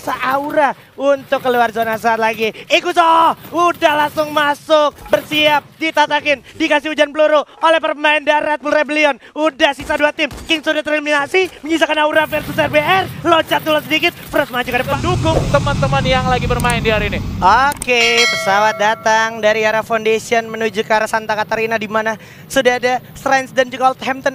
memaksa Aura untuk keluar zona saat lagi. Ikuzo udah langsung masuk, bersiap, ditatakin, dikasih hujan peluru oleh pemain dari Red Bull Rebellion. Udah sisa 2 tim, King sudah tereliminasi, menyisakan Aura versus RBR. Loncat dulu sedikit, terus maju ke depan. Dukung teman-teman yang lagi bermain di hari ini. Oke, pesawat datang dari arah Foundation menuju ke arah Santa Catarina, di mana sudah ada Strange dan juga Oldhampton.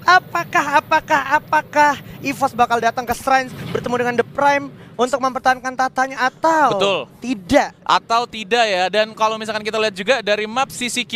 Apakah EVOS bakal datang ke Strange bertemu dengan The Prime untuk mempertahankan tatanya atau Betul. tidak? Atau tidak ya. Dan kalau misalkan kita lihat juga dari map sisi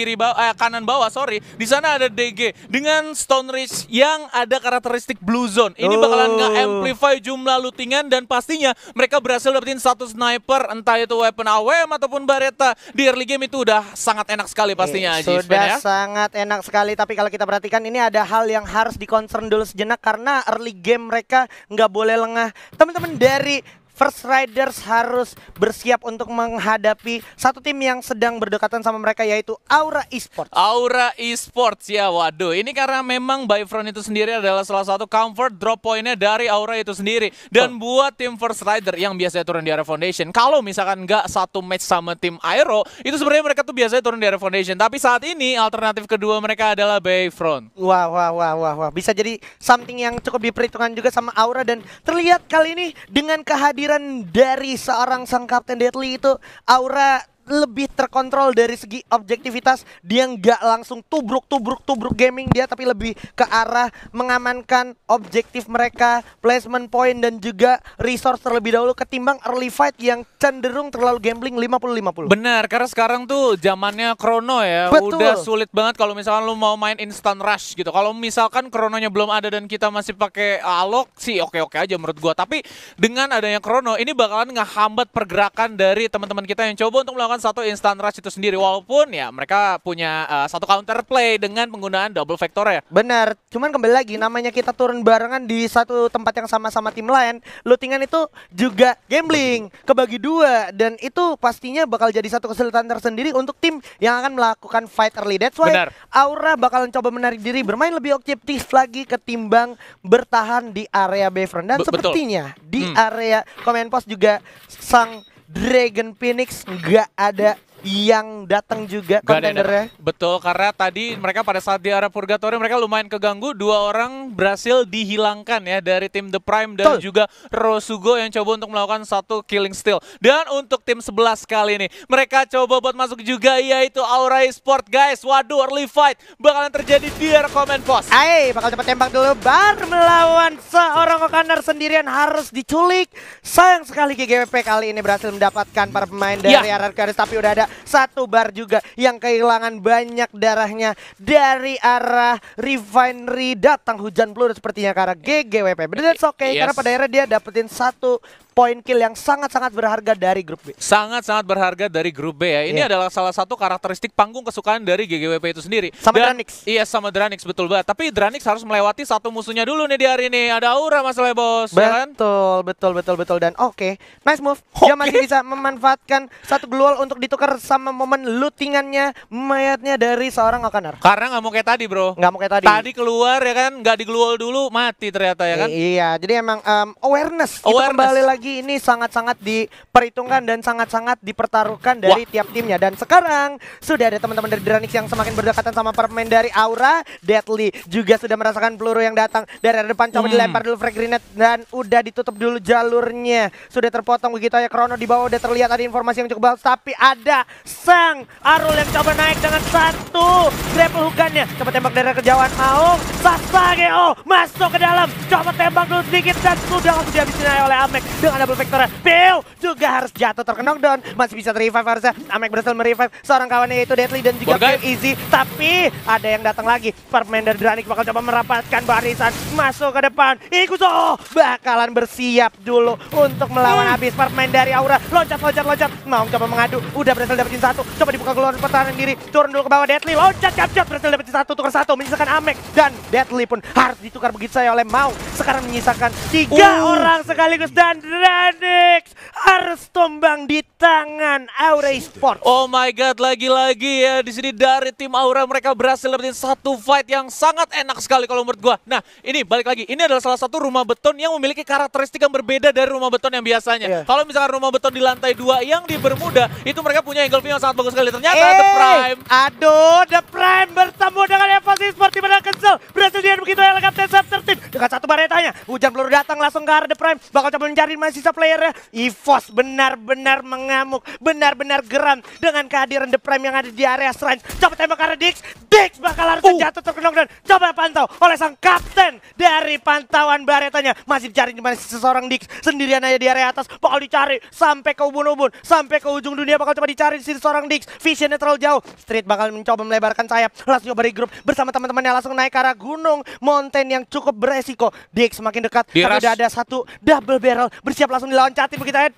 kanan bawah, di sana ada DG dengan Stone Ridge yang ada karakteristik Blue Zone. Ini bakalan nge-amplify jumlah lootingan dan pastinya mereka berhasil dapetin satu sniper, entah itu weapon AWM ataupun Baretta. Di early game itu udah sangat enak sekali pastinya. Sudah sangat enak sekali, tapi kalau kita perhatikan ini ada hal yang harus di-concern dulu sejenak karena early game mereka nggak boleh lengah. Teman-teman dari First Riders harus bersiap untuk menghadapi satu tim yang sedang berdekatan sama mereka, yaitu Aura Esports. Aura Esports ya, waduh. Ini karena memang Bayfront itu sendiri adalah salah satu comfort drop pointnya dari Aura itu sendiri. Dan buat tim First Rider yang biasanya turun di area Foundation, kalau misalkan nggak satu match sama tim Aero, itu sebenarnya mereka tuh biasanya turun di area Foundation. Tapi saat ini alternatif kedua mereka adalah Bayfront. Wah. Bisa jadi something yang cukup diperhitungkan juga sama Aura, dan terlihat kali ini dengan kehadiran dari seorang sang Kapten Deadly itu, Aura lebih terkontrol dari segi objektivitas. Dia nggak langsung tubruk gaming dia, tapi lebih ke arah mengamankan objektif mereka, placement point dan juga resource terlebih dahulu ketimbang early fight yang cenderung terlalu gambling 50-50. Benar, karena sekarang tuh zamannya Chrono ya. Betul. Udah sulit banget kalau misalkan lu mau main instant rush gitu. Kalau misalkan Chrononya belum ada dan kita masih pakai Alok sih oke-oke aja menurut gua. Tapi dengan adanya Chrono ini bakalan ngehambat pergerakan dari teman-teman kita yang coba untuk melakukan satu instant rush itu sendiri, walaupun ya mereka punya satu counter play dengan penggunaan double vector ya. Benar, cuman kembali lagi namanya kita turun barengan di satu tempat yang sama-sama tim lain, lootingan itu juga gambling kebagi dua, dan itu pastinya bakal jadi satu kesulitan tersendiri untuk tim yang akan melakukan fight early. That's why Aura bakalan coba menarik diri, bermain lebih objektif lagi ketimbang bertahan di area Bayfront. Dan sepertinya di area Command Post juga sang Dragon Phoenix nggak ada yang datang juga kontendernya. Betul, karena tadi mereka pada saat di area Purgatory mereka lumayan keganggu. 2 orang berhasil dihilangkan ya dari tim The Prime dan juga Rosugo yang coba untuk melakukan satu killing steal. Dan untuk tim 11 kali ini mereka coba buat masuk juga, yaitu Aura Esports guys. Waduh, early fight bakalan terjadi di area Command Post. Bakal cepat tembak dulu, Bar melawan seorang Okanar sendirian harus diculik. Sayang sekali GGWP kali ini berhasil mendapatkan para pemain dari RRQ, tapi udah ada satu Bar juga yang kehilangan banyak darahnya dari arah Refinery. Datang hujan peluru sepertinya karena GGWP. Bener, that's okay, karena pada akhirnya dia dapetin satu poin kill yang sangat-sangat berharga dari grup B. Sangat-sangat berharga dari grup B ya. Ini adalah salah satu karakteristik panggung kesukaan dari GGWP itu sendiri. Sama Dranix. Iya, sama Dranix, betul banget. Tapi Dranix harus melewati satu musuhnya dulu nih di hari ini. Ada Aura masalahnya, bos. Betul. Dan oke, nice move. Dia masih bisa memanfaatkan satu global untuk ditukar sama momen lootingannya mayatnya dari seorang Okanar. Karena nggak mau kayak tadi, bro. Nggak mau kayak tadi. Tadi keluar ya kan, nggak digluol dulu, mati ternyata ya kan. Iya, jadi emang awareness. Itu kembali lagi ini sangat-sangat diperhitungkan dan sangat-sangat dipertaruhkan dari tiap timnya. Dan sekarang sudah ada teman-teman dari Dranix yang semakin berdekatan sama pemain dari Aura. Deadly juga sudah merasakan peluru yang datang dari arah depan, coba dilempar dulu frag grenade dan udah ditutup dulu jalurnya. Sudah terpotong begitu ya. Chrono di bawah udah terlihat ada informasi yang cukup bagus, tapi ada sang Arul yang coba naik dengan satu grapple hookannya. Coba tembak dari kejauhan, mau Sasageo masuk ke dalam, coba tembak dulu sedikit dan sudah langsung dihabisin oleh Amek dengan double vector. Bill juga harus jatuh terkena knockdown, masih bisa revive harusnya. Amek berhasil merevive seorang kawannya yaitu Deadly dan juga Easy, tapi ada yang datang lagi. Pemain dari Dranix bakal coba merapatkan barisan masuk ke depan. Ikuzo bakalan bersiap dulu untuk melawan habis pemain dari Aura. Loncat, mau coba mengadu, udah berhasil dapetin satu, coba dibuka keluar pertahanan diri, turun dulu ke bawah. Deadly loncat, capcot, berhasil dapetin satu, tukar satu, menyisakan Amek dan Deadly pun harus ditukar begitu saya oleh Mau. Sekarang menyisakan 3 orang sekaligus dan Dranix harus tumbang di tangan Aura Esports. Oh my god, lagi-lagi ya di sini dari tim Aura mereka berhasil dapetin satu fight yang sangat enak sekali kalau menurut gua. Nah, ini balik lagi, ini adalah salah satu rumah beton yang memiliki karakteristik yang berbeda dari rumah beton yang biasanya. Kalau misalkan rumah beton di lantai 2 yang di Bermuda, itu mereka punya angle view yang sangat bagus sekali. Ternyata The Prime. Aduh, The Prime bertemu dengan EVOS Esports di mana Kensel berhasil dia begitu elegan tetap tertib dengan satu baretanya. Hujan peluru datang langsung ke arah The Prime, bakal coba mencari masih sisa playernya. EVOS benar-benar mengamuk, benar-benar geram dengan kehadiran The Prime yang ada di area shrine. Coba tembak ke arah Dix, Dix bakal harus jatuh terkenok dan coba pantau oleh sang kapten dari pantauan baretanya. Masih dicari di mana seseorang Dix sendirian aja di area atas, bakal dicari sampai ke ubun-ubun, sampai ke ujung dunia bakal coba dicari di sini seorang Dix. Visionnya terlalu jauh, Street bakal mencoba melebarkan sayap, langsung coba regroup bersama teman-temannya langsung naik ke arah gunung mountain yang cukup beresiko. Dix semakin dekat, tapi udah ada satu double barrel bersiap langsung diloncatin begitu aja.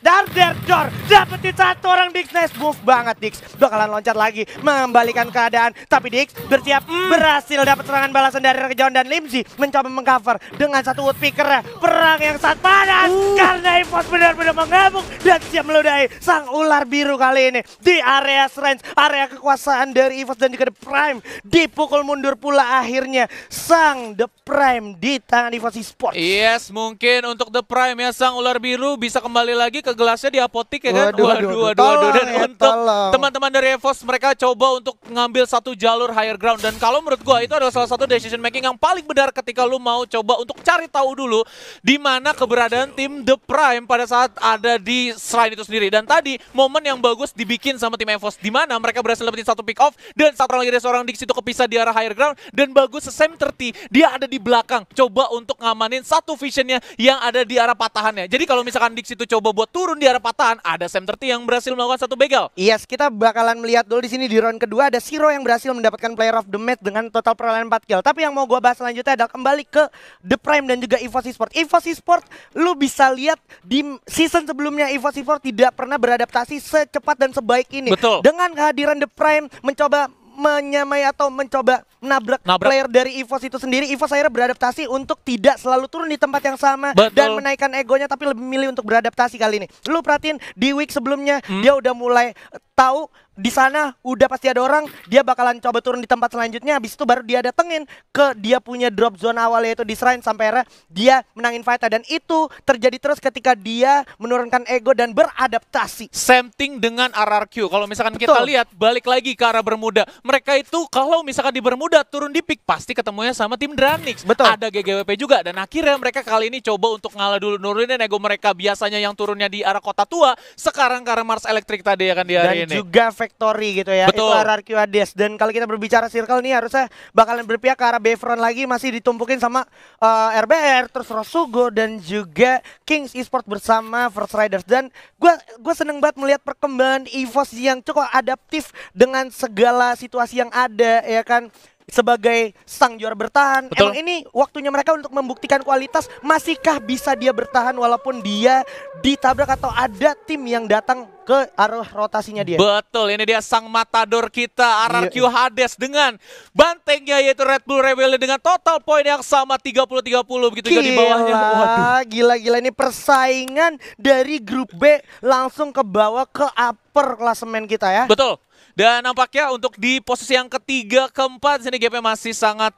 Door dapetin satu orang Dix, nice move banget Dix. Bakalan loncat lagi mengembalikan keadaan, tapi Dix bersiap berhasil dapat serangan balasan dari kejauhan dan Limzy mencoba mengcover dengan satu woodpecker. Perang yang sangat panas karena EVOS benar-benar mengamuk dan siap meludahi sang ular biru kali ini di area shrine, area kekuasaan dari EVOS dan juga The Prime. Dipukul mundur pula akhirnya sang The Prime di tangan EVOS Esports. Yes, mungkin untuk The Prime ya, sang ular biru bisa kembali lagi ke gelasnya di apotik ya kan. Waduh. Dan untuk teman-teman dari EVOS, mereka coba untuk ngambil satu jalur higher ground. Dan kalau menurut gua itu adalah salah satu decision making yang paling benar ketika lu mau coba untuk cari tahu dulu di mana keberadaan tim The Prime pada saat ada di shrine itu sendiri. Dan tadi momen yang bagus dibikin sama tim EVOS di mana mereka berhasil dapetin satu pick off dan satu lagi dari seorang Dix itu kepisah di arah higher ground. Dan bagus Sam 30 dia ada di belakang coba untuk ngamanin satu visionnya yang ada di arah patahannya. Jadi kalau misalkan Dix itu coba buat turun di arah patahan, ada Sam 30 yang berhasil melakukan satu begal. Yes, kita bakalan melihat dulu di sini di round kedua ada Zero yang berhasil mendapatkan player of the match dengan total perolehan 4 kill. Tapi yang mau gua bahas selanjutnya adalah kembali ke The Prime dan juga EVOS Esports. EVOS Esports lu bisa lihat di season sebelumnya EVOS Esports tidak pernah beradaptasi secepat dan sebaik ini. Betul. Dengan kehadiran The Prime mencoba menyamai atau mencoba nabrak player dari EVOS itu sendiri, EVOS akhirnya beradaptasi untuk tidak selalu turun di tempat yang sama dan menaikkan egonya, tapi lebih milih untuk beradaptasi kali ini. Lu perhatiin di week sebelumnya dia udah mulai tahu di sana udah pasti ada orang, dia bakalan coba turun di tempat selanjutnya. Habis itu baru dia datengin ke dia punya drop zone awal yaitu di shrine sampai akhirnya dia menangin fight. Dan itu terjadi terus ketika dia menurunkan ego dan beradaptasi. Same thing dengan RRQ. Kalau misalkan kita lihat balik lagi ke arah Bermuda, mereka itu kalau misalkan di Bermuda turun di pick pasti ketemunya sama tim Dranix. Ada GGWP juga dan akhirnya mereka kali ini coba untuk ngalah dulu, nurunin ego mereka biasanya yang turunnya di arah Kota Tua, sekarang ke arah Mars Electric tadi ya kan di hari ini. Dan juga Factory gitu ya. Itu RRQ Hades. Dan kalau kita berbicara circle nih harusnya bakalan berpihak ke arah Bayfront lagi, masih ditumpukin sama RBR, terus Rosugo dan juga Kings Esports bersama First Riders. Dan gue seneng banget melihat perkembangan EVOS yang cukup adaptif dengan segala situasi yang ada ya kan. Sebagai sang juara bertahan, emang ini waktunya mereka untuk membuktikan kualitas. Masihkah bisa dia bertahan walaupun dia ditabrak atau ada tim yang datang ke arah rotasinya dia? Betul, ini dia sang matador kita RRQ Hades dengan bantengnya yaitu Red Bull Rebellion dengan total poin yang sama 30-30 begitu juga di bawahnya. Gila ini persaingan dari grup B langsung ke bawah ke upper klasemen kita ya. Betul. Dan nampaknya untuk di posisi yang ketiga, keempat, sini gapnya masih sangat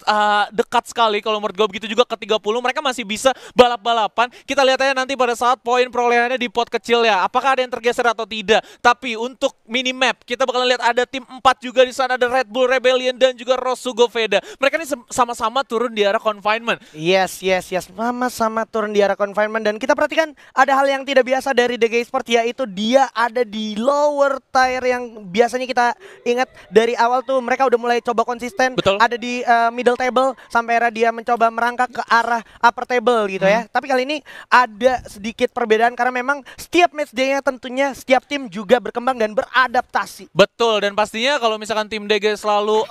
dekat sekali. Kalau menurut gue begitu juga ke 30, mereka masih bisa balap-balapan. Kita lihat aja nanti pada saat poin perolehannya di pot kecil ya. Apakah ada yang tergeser atau tidak. Tapi untuk minimap, kita bakal lihat ada tim 4 juga di sana. Ada Red Bull Rebellion dan juga Rosugo Veda. Mereka ini sama-sama turun di arah confinement. Yes. Sama-sama turun di arah confinement. Dan kita perhatikan ada hal yang tidak biasa dari DG Esports, yaitu dia ada di lower tier yang biasanya kita ingat dari awal tuh mereka udah mulai coba konsisten. Ada di middle table sampai era dia mencoba merangkak ke arah upper table gitu ya. Tapi kali ini ada sedikit perbedaan karena memang setiap match day-nya tentunya setiap tim juga berkembang dan beradaptasi. Betul, dan pastinya kalau misalkan tim DG selalu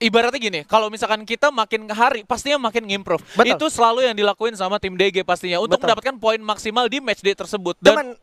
ibaratnya gini, kalau misalkan kita makin hari pastinya makin ngimprove. Itu selalu yang dilakuin sama tim DG pastinya untuk mendapatkan poin maksimal di match day tersebut. Dan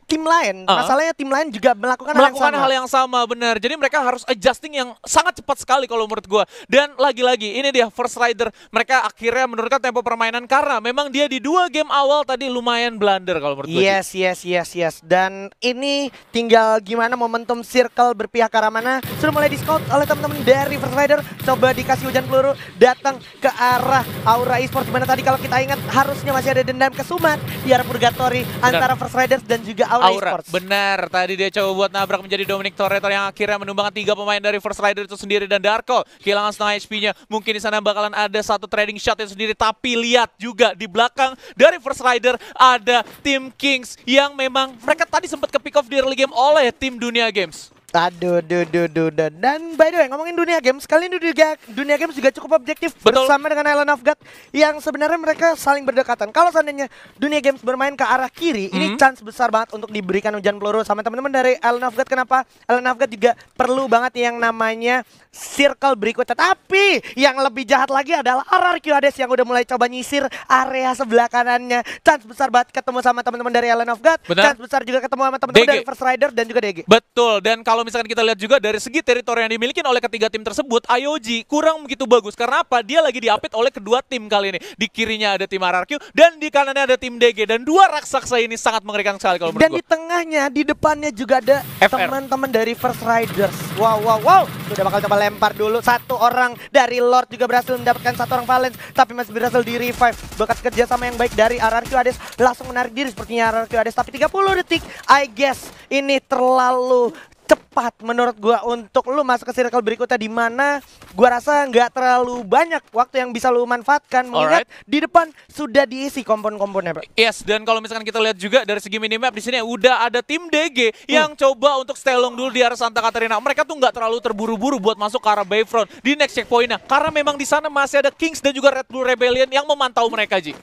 tim lain, masalahnya tim lain juga melakukan hal yang sama, benar. Jadi mereka harus adjusting yang sangat cepat sekali kalau menurut gua. Dan lagi-lagi ini dia First Rider, mereka akhirnya menurunkan tempo permainan karena memang dia di 2 game awal tadi lumayan blunder kalau menurut gua. Yes. Dan ini tinggal gimana momentum circle berpihak ke arah mana. Sudah mulai di-scout oleh teman-teman dari First Rider. Coba dikasih hujan peluru datang ke arah Aura Esports, dimana tadi kalau kita ingat harusnya masih ada dendam kesumat di arah Purgatory antara First Riders dan juga Aura Esports. Benar, tadi dia coba buat nabrak menjadi Dominic Toretto yang akhirnya menumbangkan 3 pemain dari First Rider itu sendiri, dan Darko kehilangan setengah HP-nya. Mungkin di sana bakalan ada satu trading shot itu sendiri, tapi lihat juga di belakang dari First Rider ada tim Kings yang memang mereka tadi sempat ke pick off di early game oleh tim Dunia Games. Aduh. Dan by the way, ngomongin Dunia Games, kali ini Dunia Games juga cukup objektif. Betul. Bersama dengan Island of God yang sebenarnya mereka saling berdekatan. Kalau seandainya Dunia Games bermain ke arah kiri, ini chance besar banget untuk diberikan hujan peluru sama teman-teman dari Island of God. Kenapa? Island of God juga perlu banget yang namanya circle berikutnya. Tapi yang lebih jahat lagi adalah RRQ Hades yang udah mulai coba nyisir area sebelah kanannya. Chance besar banget ketemu sama teman-teman dari Island of God. Benar. Chance besar juga ketemu sama teman-teman dari First Rider dan juga DG. Betul, dan kalau misalkan kita lihat juga dari segi teritori yang dimiliki oleh ketiga tim tersebut, IOG kurang begitu bagus. Karena apa? Dia lagi diapit oleh kedua tim kali ini. Di kirinya ada tim RRQ dan di kanannya ada tim DG. Dan dua raksasa ini sangat mengerikan sekali kalau menurut Dan di tengahnya, di depannya juga ada teman-teman dari First Riders. Wow. Sudah bakal coba lempar dulu. Satu orang dari Lord juga berhasil mendapatkan satu orang Valence, tapi masih berhasil di revive. Bekas kerjasama yang baik dari RRQ Hades, langsung menarik diri sepertinya RRQ Hades. Tapi 30 detik, I guess ini terlalu cepat menurut gua untuk lu masuk ke circle berikutnya, di mana gua rasa nggak terlalu banyak waktu yang bisa lu manfaatkan mengingat di depan sudah diisi kompon-komponnya, Bro. Yes, dan kalau misalkan kita lihat juga dari segi minimap di sini udah ada tim DG yang coba untuk stay long dulu di arah Santa Catarina. Mereka tuh nggak terlalu terburu-buru buat masuk ke arah Bayfront di next checkpointnya karena memang di sana masih ada Kings dan juga Red Bull Rebellion yang memantau mereka, Ji.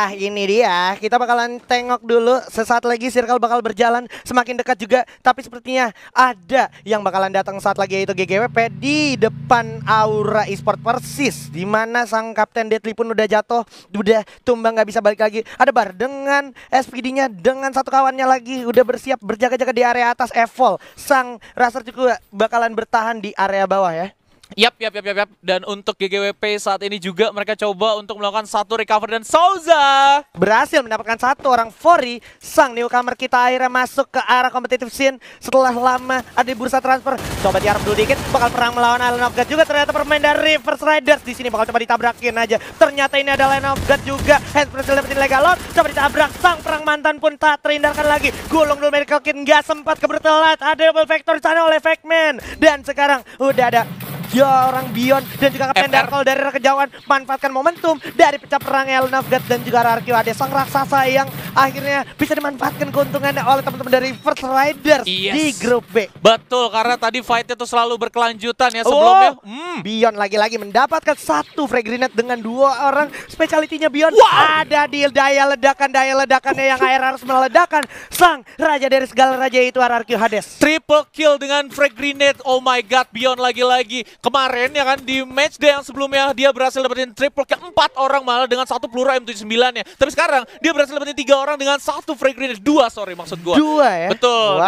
Ini dia. Kita bakalan tengok dulu. Sesaat lagi circle bakal berjalan semakin dekat juga, tapi sepertinya ada yang bakalan datang saat lagi, yaitu GGWP di depan Aura Esports persis, di mana sang Kapten Deadly pun udah jatuh, udah tumbang, nggak bisa balik lagi. Ada Bar dengan SPD-nya dengan satu kawannya lagi udah bersiap berjaga-jaga di area atas. Evol sang Racer juga bakalan bertahan di area bawah ya. Yap. Dan untuk GGWP saat ini juga mereka coba untuk melakukan satu recover, dan Souza berhasil mendapatkan satu orang Fori. Sang newcomer kita akhirnya masuk ke arah competitive scene setelah lama ada di bursa transfer. Coba diharap dulu dikit, bakal perang melawan Island of God juga. Ternyata pemain dari First Riders di sini bakal coba ditabrakin aja. Ternyata ini ada Island of God juga. Hands berhasil dapetin Legalot, coba ditabrak. Sang perang mantan pun tak terhindarkan lagi. Gulung dulu medical kit, nggak sempat kebertelat. Ada double factor di sana oleh Fakeman. Dan sekarang udah ada orang Bion dan juga Kapten Darkol dari kejauhan manfaatkan momentum dari pecah perang Island of God dan juga RRQ Hades, sang raksasa yang akhirnya bisa dimanfaatkan keuntungannya oleh teman-teman dari First Riders di grup B. Betul, karena tadi fight-nya tuh selalu berkelanjutan ya sebelumnya. Bion lagi-lagi mendapatkan satu frag grenade dengan dua orang. Speciality-nya Bion ada di daya ledakannya yang air harus meledakkan sang raja dari segala raja, itu RRQ Hades. Triple kill dengan frag grenade. Oh my god, Bion lagi-lagi. Kemarin ya kan di match day yang sebelumnya dia berhasil dapetin triple kill 4 orang malah dengan satu peluru M79 ya. Tapi sekarang dia berhasil dapetin 3 orang dengan satu frag grenade. 2 maksud gua. 2 ya? Betul.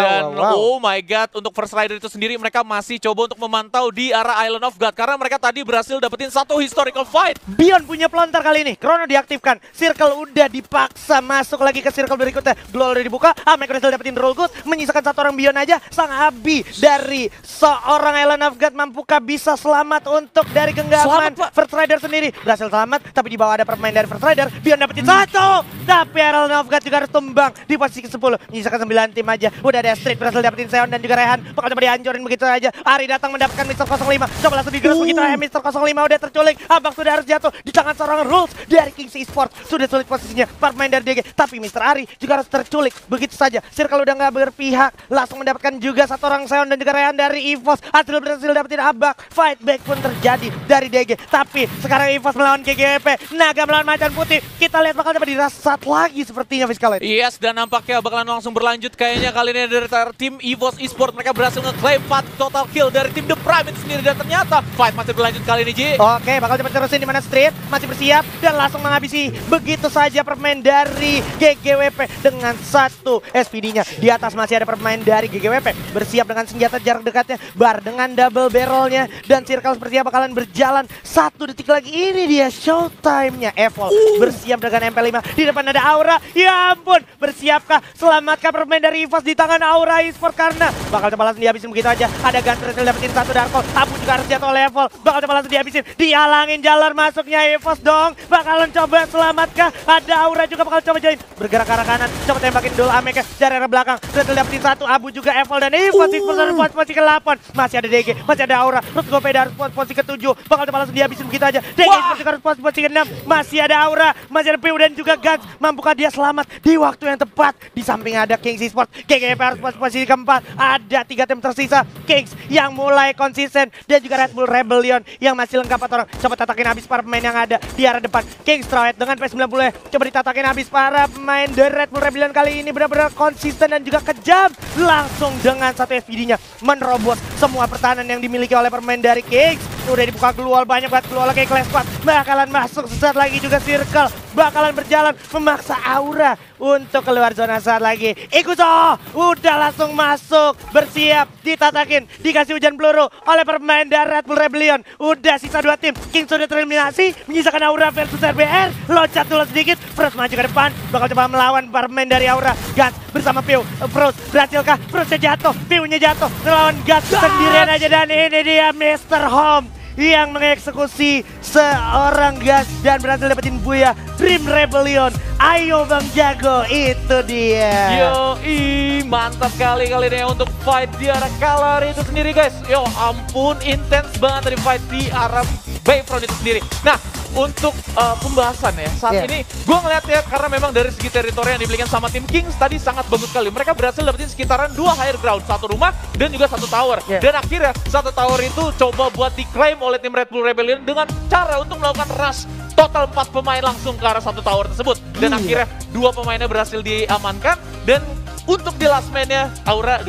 Oh my god, untuk First Rider itu sendiri mereka masih coba untuk memantau di arah Island of God karena mereka tadi berhasil dapetin satu historical fight. Bion punya pelontar kali ini. Chrono diaktifkan. Circle udah dipaksa masuk lagi ke circle berikutnya. Glow udah dibuka. Mereka berhasil dapetin roll good. Menyisakan satu orang Bion aja. Sang Abi dari seorang Island of God mampukah bisa selamat untuk dari genggaman First Rider sendiri. Berhasil selamat, tapi di bawah ada pemain dari First Rider. Bion dapetin satu, tapi Island of God juga harus tumbang di posisi ke-10. Menyisakan 9 tim aja. Udah ada Street berhasil dapetin Seon dan juga Rehan. Bakal coba dihancurin begitu aja. Ari datang mendapatkan Mr. 05. Coba langsung digerus begitu aja. Mr. 05 udah terculik. Abang sudah harus jatuh di tangan seorang Rules dari Kings Esports. Sudah sulit posisinya pemain dari DG, tapi Mr. Ari juga harus terculik begitu saja. Circle udah nggak berpihak. Langsung mendapatkan juga satu orang Seon dan juga Rehan dari EVOS. Hasil berhasil dapetin Abak. fight back pun terjadi dari DG. Tapi sekarang EVOS melawan GGWP, Naga melawan Macan Putih. Kita lihat bakal dapat dirasat lagi sepertinya Fiskalet. Yes, dan nampaknya bakalan langsung berlanjut kayaknya kali ini dari tim EVOS Esports. Mereka berhasil nge-claim 4 total kill dari tim The Prime itu sendiri. Dan ternyata fight masih berlanjut kali ini, Ji. Oke, bakal cepat terusin di mana Street masih bersiap dan langsung menghabisi begitu saja permain dari GGWP dengan 1 SPD-nya. Di atas masih ada permain dari GGWP bersiap dengan senjata jarak dekatnya, Bar dengan double barrelnya, dan circle sepertinya bakalan berjalan 1 detik lagi. Ini dia showtime-nya Evol bersiap dengan MP5. Di depan ada Aura. Ya ampun, bersiapkah selamatkan permain dari EVOS di tangan Aura Esports, karena bakal coba langsung dihabisin begitu aja. Ada Gunter dapetin 1 Darkol. Abu juga harus jatuh level. Bakal coba langsung dihabisin. Dihalangin jalur masuknya EVOS dong. Bakalan coba selamatkah? Ada Aura juga bakal coba join. Bergerak ke arah kanan. Coba tembakin dulu Ameke dari arah belakang. Retel dapetin 1. Abu juga Evol dan EVOS Esports posisi ke-8. Masih ada DG, masih ada Aura. Terus Gopeda harus posisi ke-7. Bakal coba langsung dihabisin begitu aja. DG harus posisi ke-6. Masih ada Aura, masih ada Piu dan juga Guns. Mampukah dia selamat di waktu yang tepat? Di samping ada Kings Esports. GGWP harus posisi ke-4. Ada 3 tim tersisa. Kings yang mulai konsisten dan juga Red Bull Rebellion yang masih lengkap 4 orang. Coba tatakin habis para pemain yang ada di arah depan. Kings Strawhead dengan P90. Coba ditatakin habis para pemain dari Red Bull Rebellion kali ini benar-benar konsisten dan juga kejam. Langsung dengan 1 FPD-nya menerobos semua pertahanan yang dimiliki oleh pemain dari Kings. Udah dibuka keluar, banyak banget keluar kayak Clash Squad. Bakalan masuk sesaat lagi juga Circle. Bakalan berjalan memaksa Aura untuk keluar zona saat lagi. Ikuzo udah langsung masuk, bersiap, ditatakin, dikasih hujan peluru oleh pemain dari Red Bull Rebellion. Udah sisa 2 tim. King sudah tereliminasi, menyisakan Aura versus RBR. Loncat dulu sedikit, Frost maju ke depan, bakal coba melawan para pemain dari Aura. Guns bersama Piu, Frost berhasilkah? Frostnya jatuh, Piunya jatuh, melawan Guns sendirian aja, dan ini dia Mr. Home yang mengeksekusi seorang Gas dan berhasil dapetin Buya Dream Rebellion. Ayo Bang Jago, itu dia. Yoi, mantap kali ini untuk fight di arah Kalar itu sendiri guys. Yo ampun, intens banget dari fight di arah Bayfront itu sendiri. Nah, untuk pembahasan ya, saat ini gue ngeliat ya, karena memang dari segi teritori yang dimiliki sama tim Kings tadi sangat bagus sekali. Mereka berhasil dapetin sekitaran 2 higher ground, 1 rumah dan juga 1 tower. Dan akhirnya 1 tower itu coba buat diklaim oleh tim Red Bull Rebellion dengan cara untuk melakukan rush total 4 pemain langsung ke arah 1 tower tersebut. Dan akhirnya 2 pemainnya berhasil diamankan, dan untuk di last man-nya Aura